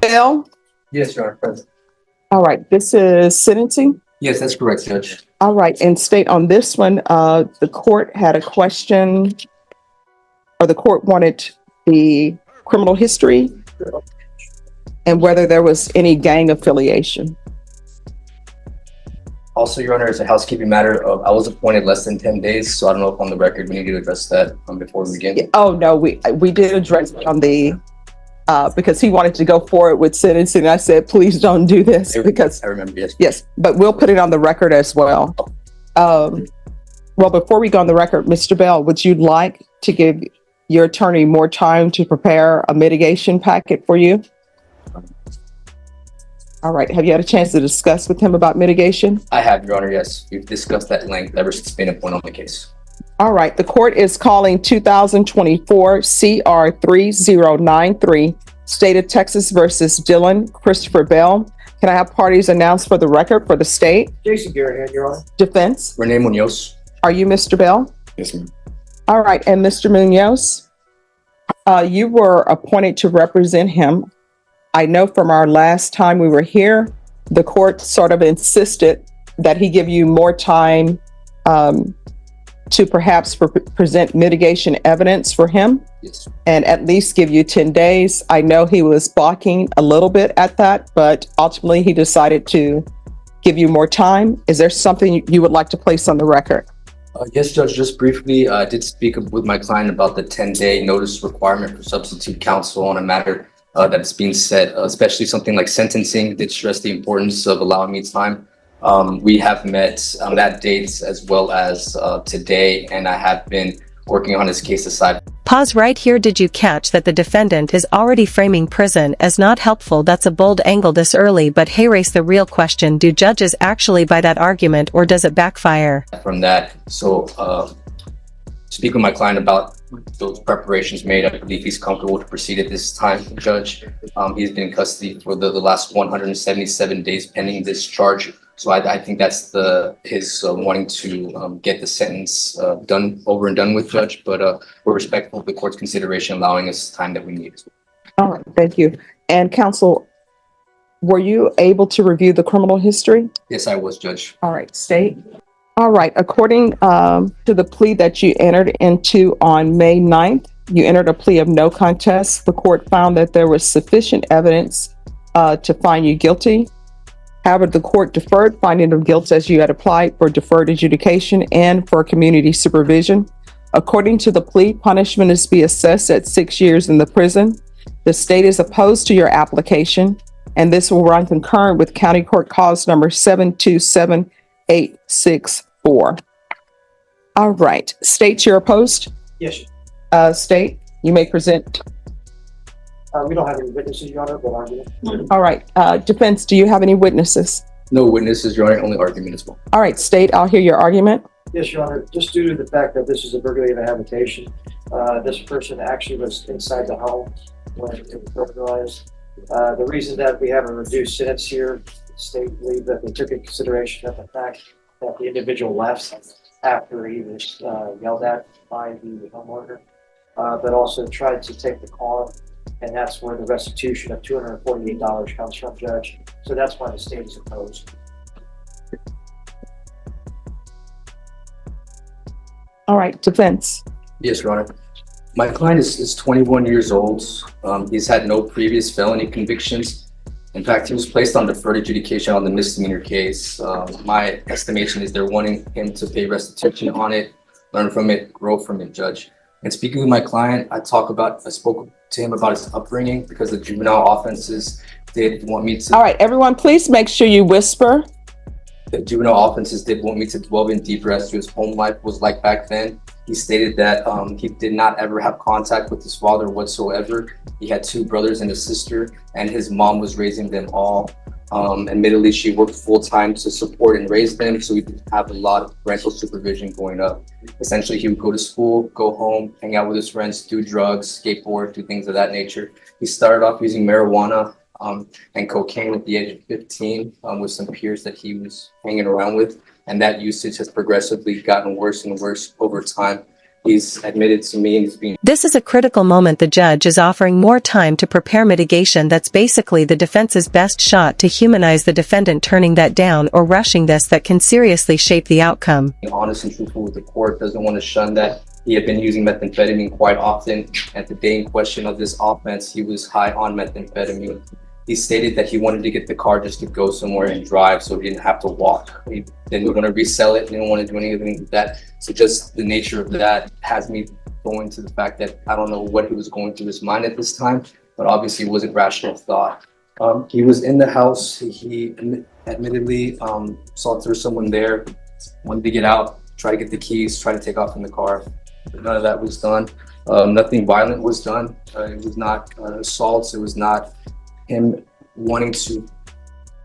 Bell? Yes, Your Honor. Present. All right, this is sentencing. Yes, that's correct, Judge. All right, and state on this one, the court had a question, or the court wanted the criminal history and whether there was any gang affiliation. Also, Your Honor, as a housekeeping matter, I was appointed less than 10 days, so I don't know if on the record we need to address that before we begin. Oh, no, we did address it on the, because he wanted to go forward with sentencing. I said, please don't do this because, I remember, yes. yes, but we'll put it on the record as well. Well, before we go on the record, Mr. Bell, would you like to give your attorney more time to prepare a mitigation packet for you? All right. Have you had a chance to discuss with him about mitigation? I have, Your Honor, yes. We've discussed that at length ever since being appointed on the case. All right. The court is calling 2024 CR 3093, State of Texas versus Dylan Christopher Bell. Can I have parties announced for the record for the state? Jason Garrett, Your Honor. Defense? Renee Munoz. Are you Mr. Bell? Yes, ma'am. All right. And Mr. Munoz, you were appointed to represent him. I know from our last time we were here, the court sort of insisted that he give you more time to perhaps present mitigation evidence for him. Yes. And at least give you 10 days. I know he was balking a little bit at that, but ultimately he decided to give you more time. Is there something you would like to place on the record? Yes, Judge, just briefly, I did speak with my client about the 10-day notice requirement for substitute counsel on a matter that's being set, especially something like sentencing. Did stress the importance of allowing me time. We have met on that date as well as today, and I have been working on his case aside. Pause right here. Did you catch that the defendant is already framing prison as not helpful? That's a bold angle this early, but hey, race the real question. Do judges actually buy that argument or does it backfire? From that, so speak with my client about those preparations made. I believe he's comfortable to proceed at this time, Judge. He's been in custody for the last 177 days pending this charge. So I think that's his wanting to get the sentence over and done with, Judge. But we're respectful of the court's consideration, allowing us the time that we need. All right, thank you. And counsel, were you able to review the criminal history? Yes, I was, Judge. All right, state. All right, according to the plea that you entered into on May 9th, you entered a plea of no contest. The court found that there was sufficient evidence to find you guilty. However, the court deferred finding of guilt as you had applied for deferred adjudication and for community supervision. According to the plea, punishment is to be assessed at 6 years in the prison. The state is opposed to your application, and this will run concurrent with County Court Cause number 727864. All right, state, you're opposed? Yes. State, you may present. We don't have any witnesses, Your Honor, but argument. All right, defense, do you have any witnesses? No witnesses, Your Honor, only argument as well. All right, state, I'll hear your argument. Yes, Your Honor. Just due to the fact that this is a burglary of a habitation, this person actually was inside the home when it was burglarized. The reason that we have a reduced sentence here, the state believed that they took into consideration of the fact that the individual left after he was yelled at by the homeowner, but also tried to take the car. And that's where the restitution of $248 comes from, Judge. So that's why the state is opposed. All right, defense. Yes, Your Honor. My client is 21 years old. He's had no previous felony convictions. In fact, he was placed on deferred adjudication on the misdemeanor case. My estimation is they're wanting him to pay restitution on it, learn from it, grow from it, Judge. And speaking with my client, I spoke to him about his upbringing because the juvenile offenses did want me to. All right, everyone, please make sure you whisper. The juvenile offenses did want me to delve in deeper as to his home life was like back then. He stated that he did not ever have contact with his father whatsoever. He had 2 brothers and a sister, and his mom was raising them all. Admittedly, she worked full time to support and raise them, so he didn't have a lot of parental supervision growing up. Essentially, he would go to school, go home, hang out with his friends, do drugs, skateboard, do things of that nature. He started off using marijuana and cocaine at the age of 15 with some peers that he was hanging around with, and that usage has progressively gotten worse and worse over time. He's admitted to me and he's being This is a critical moment. The judge is offering more time to prepare mitigation. That's basically the defense's best shot to humanize the defendant, turning that down or rushing this that can seriously shape the outcome. honest and truthful with the court, doesn't want to shun that. He had been using methamphetamine quite often. At the day in question of this offense, he was high on methamphetamine. He stated that he wanted to get the car just to go somewhere and drive so he didn't have to walk. He didn't want to resell it, didn't want to do anything with that. So just the nature of that has me going to the fact that I don't know what he was going through his mind at this time, but obviously it wasn't rational thought. He was in the house. He admittedly saw there was someone there, wanted to get out, try to get the keys, try to take off in the car. But none of that was done. Nothing violent was done. It was not assaults. It was not him wanting to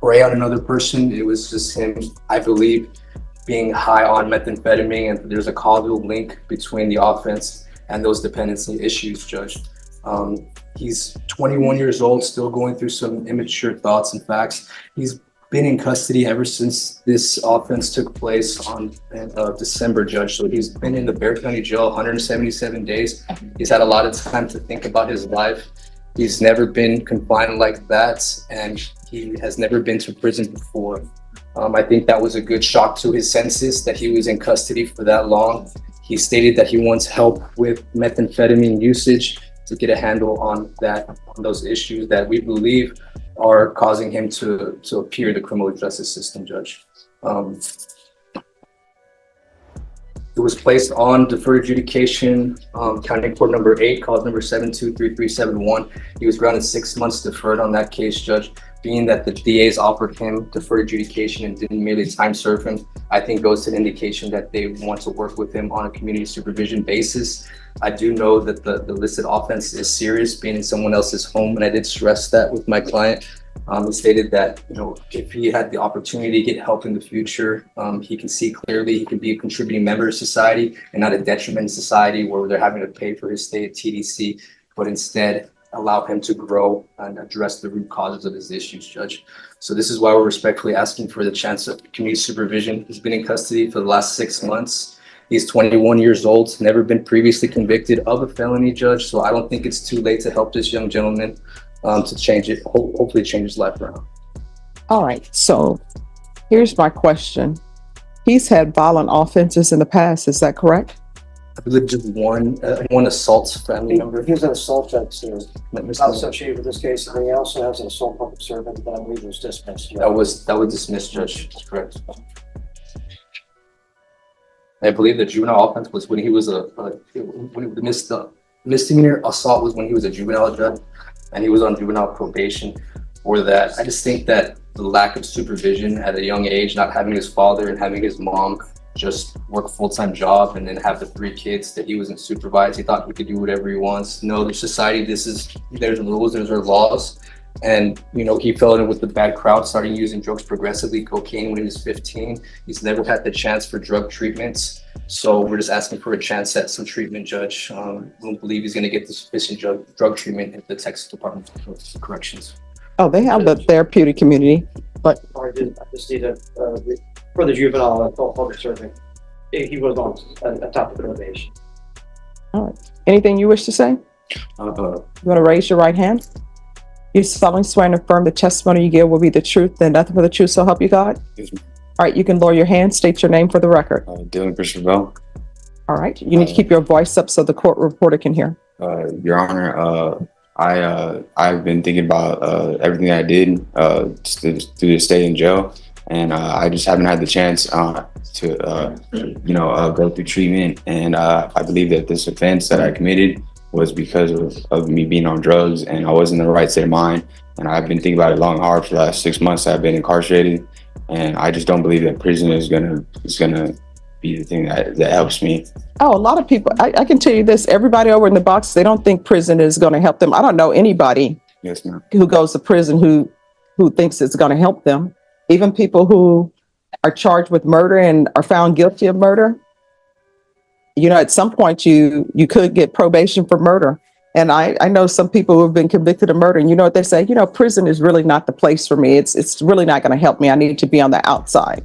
prey on another person. It was just him, I believe, being high on methamphetamine, and there's a causal link between the offense and those dependency issues, Judge. He's 21 years old, still going through some immature thoughts and facts. He's been in custody ever since this offense took place on December, Judge. So he's been in the Bexar County Jail 177 days. He's had a lot of time to think about his life. He's never been confined like that, and he has never been to prison before. I think that was a good shock to his senses that he was in custody for that long. He stated that he wants help with methamphetamine usage to get a handle on those issues that we believe are causing him to appear the criminal justice system, Judge. It was placed on deferred adjudication, county court number 8, cause number 723371. He was granted 6 months deferred on that case, Judge. Being that the DAs offered him deferred adjudication and didn't merely time serve him, I think goes to an indication that they want to work with him on a community supervision basis. I do know that the listed offense is serious, being in someone else's home, and I did stress that with my client. He stated that, if he had the opportunity to get help in the future, he can see clearly he can be a contributing member of society and not a detriment to society where they're having to pay for his stay at TDC, but instead allow him to grow and address the root causes of his issues, Judge. So this is why we're respectfully asking for the chance of community supervision. He's been in custody for the last 6 months. He's 21 years old, never been previously convicted of a felony, Judge. So I don't think it's too late to help this young gentleman to change it, hopefully change his life around. All right, so here's my question. He's had violent offenses in the past, is that correct? I believe just one assault family member. He was an assault that's not associated with this case, and he also has an assault public servant that I believe was dismissed. That was dismissed, Judge. That's correct. I believe the juvenile offense was when he was the misdemeanor assault was when he was a juvenile, Judge, and he was on juvenile probation for that. I just think that the lack of supervision at a young age, not having his father and having his mom just work a full-time job and then have the 3 kids that he wasn't supervised. He thought he could do whatever he wants. No, there's society, there's rules, there's laws. And, he fell in with the bad crowd, starting using drugs progressively, cocaine when he was 15. He's never had the chance for drug treatments. So we're just asking for a chance at some treatment, Judge. We don't believe he's going to get the sufficient drug treatment at the Texas Department of Corrections. Oh, they have the therapeutic community, but I just need for the juvenile adult public servant, he was on a top of probation. all right. Anything you wish to say? You want to raise your right hand? You solemnly swear and affirm the testimony you give will be the truth and nothing but the truth, so help you God? Yes, ma'am. All right, you can lower your hand, state your name for the record. Dylan Christopher Bell. All right, you need to keep your voice up so the court reporter can hear. Your Honor, I've been thinking about everything I did through the stay in jail, and I just haven't had the chance to go through treatment. And I believe that this offense that I committed was because of me being on drugs, and I wasn't in the right state of mind. And I've been thinking about it long and hard for the last 6 months that I've been incarcerated, and I just don't believe that prison is gonna be the thing that helps me. Oh, a lot of people, I can tell you this, everybody over in the box, they don't think prison is going to help them. I don't know anybody Yes, ma'am. who goes to prison who thinks it's going to help them. Even people who are charged with murder and are found guilty of murder. At some point you could get probation for murder. And I know some people who have been convicted of murder, and you know what they say? Prison is really not the place for me. It's really not going to help me. I need to be on the outside.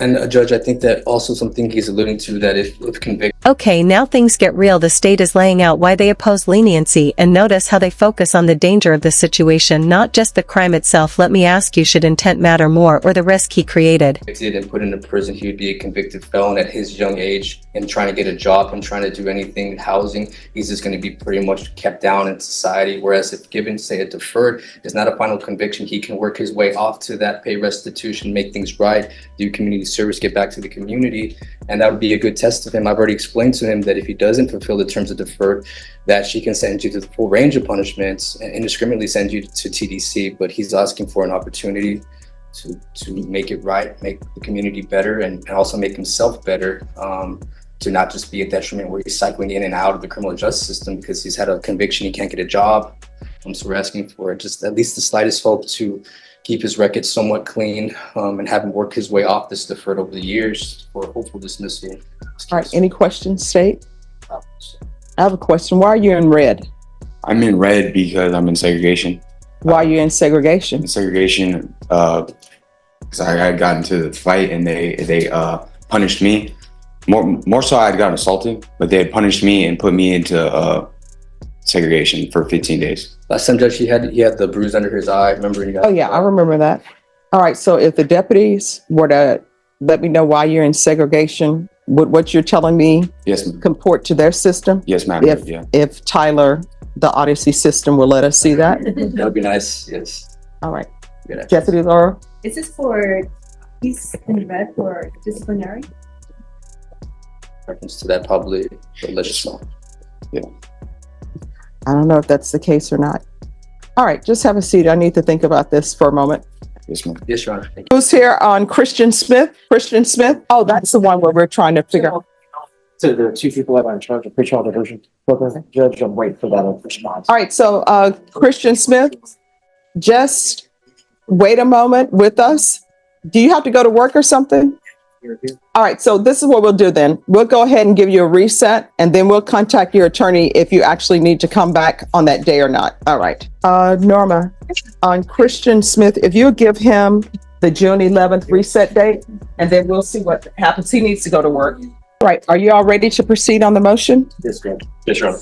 And Judge, I think that also something he's alluding to, that if convicted, Okay, now things get real. The state is laying out why they oppose leniency, and notice how they focus on the danger of the situation, not just the crime itself. Let me ask you, should intent matter more, or the risk he created? and put into prison, he would be a convicted felon at his young age, and trying to get a job and trying to do anything housing, he's just going to be pretty much kept down in society. Whereas if given, say, a deferred, it's not a final conviction, he can work his way off to that, pay restitution, make things right, do community service, get back to the community, and that would be a good test of him. I've already explained to him that if he doesn't fulfill the terms of deferred, that she can send you to the full range of punishments and indiscriminately send you to TDC. But he's asking for an opportunity to make it right, make the community better, and also make himself better, to not just be a detriment where he's cycling in and out of the criminal justice system because he's had a conviction, he can't get a job. So we're asking for just at least the slightest hope to keep his record somewhat clean, and have him work his way off this deferred over the years for hopeful dismissal. All right, any questions, State? I have a question. Why are you in red? I'm in red because I'm in segregation. Why are you in segregation? In segregation, because I had gotten into the fight and they punished me. More so, I had gotten assaulted, but they had punished me and put me into segregation for 15 days. Last time, Judge, he had the bruise under his eye. Remember? Oh yeah, I remember that. All right, so if the deputies were to let me know why you're in segregation, would what you're telling me Yes, ma'am. comport to their system? Yes, ma'am. If Yeah. if Tyler, the Odyssey system, will let us see that? That would be nice. Yes. All right, Good idea. Deputy Laura. Is this for, he's in red for disciplinary? Reference to that, probably, but let's just know. I don't know if that's the case or not. All right, just have a seat. I need to think about this for a moment. Yes, ma'am. Yes, Your Honor. Thank you. Who's here on Christian Smith? Christian Smith? Oh, that's the one where we're trying to figure out. To the two people that are in charge of pretrial diversion program, Judge, I'm waiting for that response. All right, so Christian Smith, just wait a moment with us. Do you have to go to work or something? All right, so this is what we'll do then. We'll go ahead and give you a reset, and then we'll contact your attorney if you actually need to come back on that day or not. All right. Norma, on Christian Smith, if you give him the June 11th reset date, and then we'll see what happens. He needs to go to work. All right, are you all ready to proceed on the motion? Yes, Judge. Yes, Your Honor.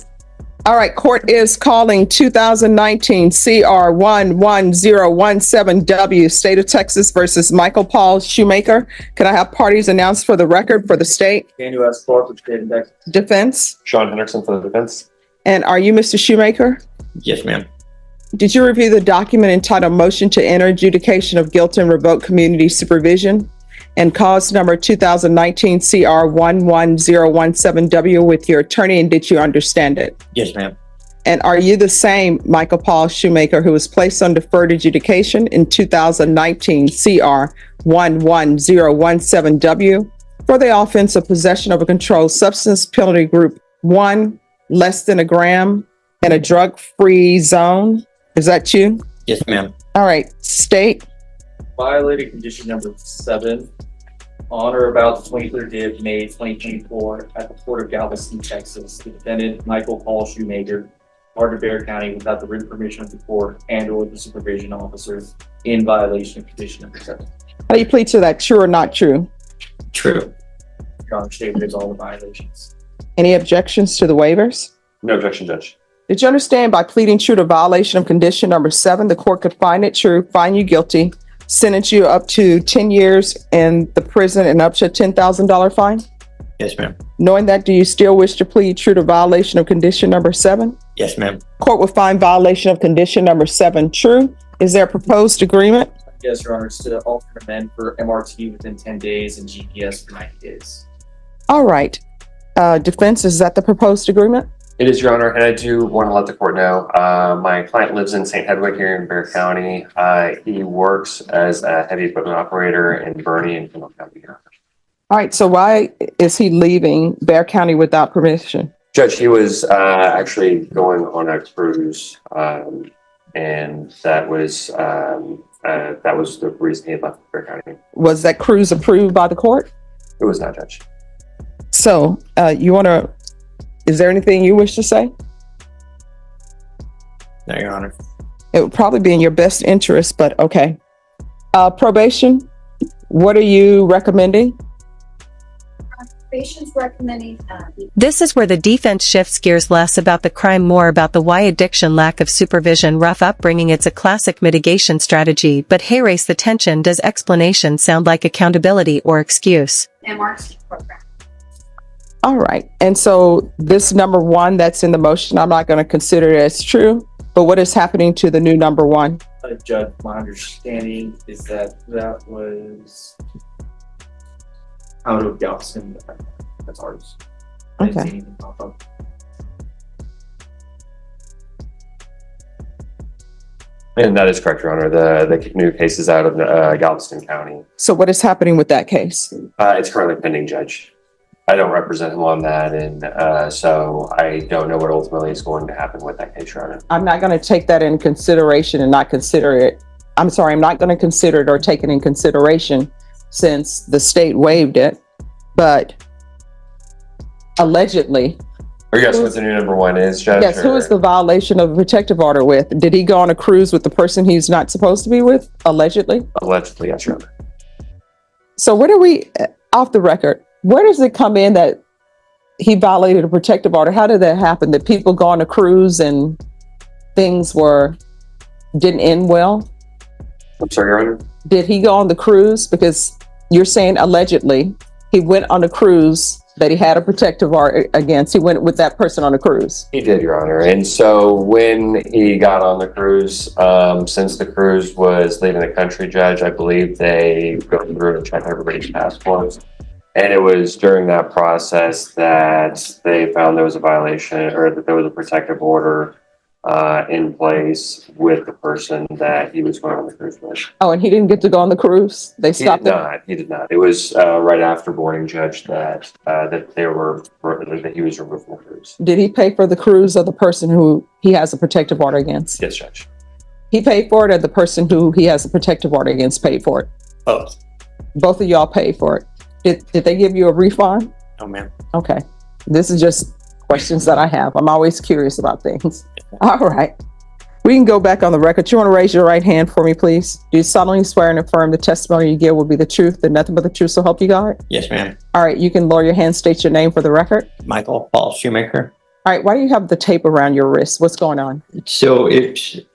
All right, court is calling 2019 CR 11017W, State of Texas versus Michael Paul Shoemaker. Can I have parties announced for the record for the state Daniel S. Clark, with State of Texas. defense? Sean Henderson for the defense. And are you Mr. Shoemaker? Yes, ma'am. Did you review the document entitled Motion to Enter Adjudication of Guilt and Revoke Community Supervision and cause number 2019 CR 11017W with your attorney, and did you understand it? Yes, ma'am. And are you the same Michael Paul Shoemaker who was placed on deferred adjudication in 2019 CR 11017W for the offense of possession of a controlled substance, penalty group 1, less than a gram, in a drug-free zone? Is that you? Yes, ma'am. All right, state. Violated condition number 7 on or about the 23rd day of May 2024 at the Port of Galveston, Texas. The defendant, Michael Paul Shoemaker, part of Bexar County without the written permission of the court and or the supervision officer in violation of condition number 7. How do you plead to that? True or not true? True. Your Honor, stated all the violations. Any objections to the waivers? No objection, Judge. Did you understand by pleading true to violation of condition number 7, the court could find it true, find you guilty, sentence you up to 10 years in the prison and up to a $10,000 fine? Yes, ma'am. Knowing that, do you still wish to plead true to violation of condition number 7? Yes, ma'am. Court will find violation of condition number 7 true. Is there a proposed agreement? Yes, Your Honor, it's to alter and amend for MRT within 10 days and GPS for 90 days. All right. Defense, is that the proposed agreement? It is, Your Honor, and I do want to let the court know, my client lives in St. Hedwig here in Bexar County. He works as a heavy equipment operator in Bernie and Kendall County here. All right. So why is he leaving Bexar County without permission? Judge, he was actually going on a cruise, and that was the reason he had left Bexar County. Was that cruise approved by the court? It was not, Judge. So is there anything you wish to say? No, Your Honor. It would probably be in your best interest, but okay. Probation, what are you recommending? Probation's recommending, This is where the defense shifts gears, less about the crime, more about the why addiction, lack of supervision, rough upbringing. It's a classic mitigation strategy, but hey, raise the tension. Does explanation sound like accountability or excuse? MRC program. All right. And so this number one that's in the motion, I'm not going to consider it as true, but what is happening to the new number one? Judge, my understanding is that that was out of Galveston. That's ours. I didn't see Okay. anything pop up. And that is correct, Your Honor. The new case is out of Galveston County. So what is happening with that case? It's currently pending, Judge. I don't represent him on that, and so I don't know what ultimately is going to happen with that case, Your Honor. I'm not going to take that in consideration and not consider it. I'm sorry, I'm not going to consider it or take it in consideration since the state waived it. But allegedly, Or yes, what the new number one is, Judge? yes, who or- is the violation of a protective order with? Did he go on a cruise with the person he's not supposed to be with? Allegedly? Allegedly, yes, Your Honor. So where do we, off the record, where does it come in that he violated a protective order? How did that happen? Did people go on a cruise and things didn't end well? I'm sorry, Your Honor. Did he go on the cruise? Because you're saying allegedly he went on a cruise that he had a protective order against. He went with that person on a cruise. He did, Your Honor. And so when he got on the cruise, since the cruise was leaving the country, Judge, I believe they go through and check everybody's passports. And it was during that process that they found there was a violation, or that there was a protective order in place with the person that he was going on the cruise with. Oh, and he didn't get to go on the cruise? They He stopped did him? not. He did not. It was right after boarding, Judge, that that he was removed from the cruise. Did he pay for the cruise of the person who he has a protective order against? Yes, Judge. He paid for it, or the person who he has a protective order against paid for it? Both. Both of y'all paid for it. Did they give you a refund? No, ma'am. Okay. This is just questions that I have. I'm always curious about things. All right. We can go back on the record. You want to raise your right hand for me, please? Do you solemnly swear and affirm the testimony you give will be the truth and nothing but the truth, so help you God? Yes, ma'am. All right. You can lower your hand, state your name for the record. Michael Paul Shoemaker. All right. Why do you have the tape around your wrist? What's going on? So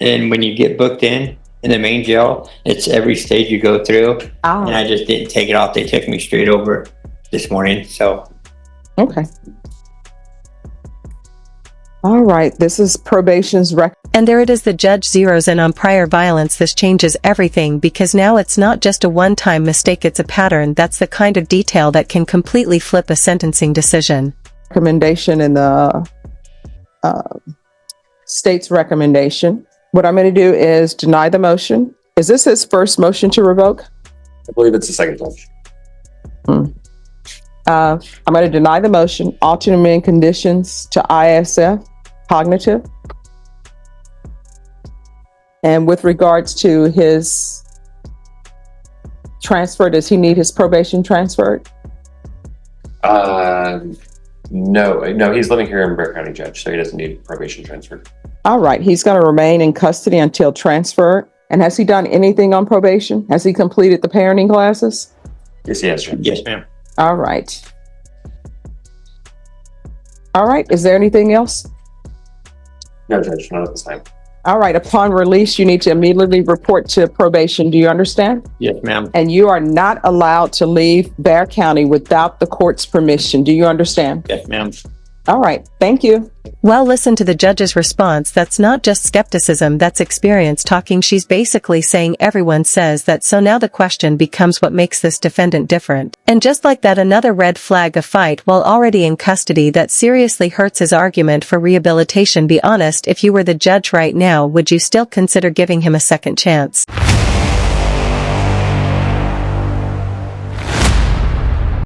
and when you get booked in the main jail, it's every stage you go through. And Ah, I just didn't take it off. They took me straight over this morning. So okay. All right. This is probation's record. And there it is, the judge zeroes in on prior violence. This changes everything, because now it's not just a one-time mistake, it's a pattern. That's the kind of detail that can completely flip a sentencing decision. Recommendation in the state's recommendation. What I'm going to do is deny the motion. Is this his first motion to revoke? I believe it's the second, Judge. I'm going to deny the motion, alternate amend conditions to ISF, cognitive. And with regards to his transfer, does he need his probation transferred? No, he's living here in Bear County, Judge, so he doesn't need probation transfer. All right, he's going to remain in custody until transferred. And has he done anything on probation? Has he completed the parenting classes? Yes, he has, Judge. yes, ma'am. All right. All right, is there anything else? No, Judge, not at this time. All right, upon release, you need to immediately report to probation. Do you understand? Yes, ma'am. And you are not allowed to leave Bear County without the court's permission. Do you understand? Yes, ma'am. All right, thank you. Well, listen to the judge's response. That's not just skepticism, that's experience talking. She's basically saying everyone says that, so now the question becomes what makes this defendant different. And just like that, another red flag, a fight while already in custody, that seriously hurts his argument for rehabilitation. Be honest, if you were the judge right now, would you still consider giving him a second chance?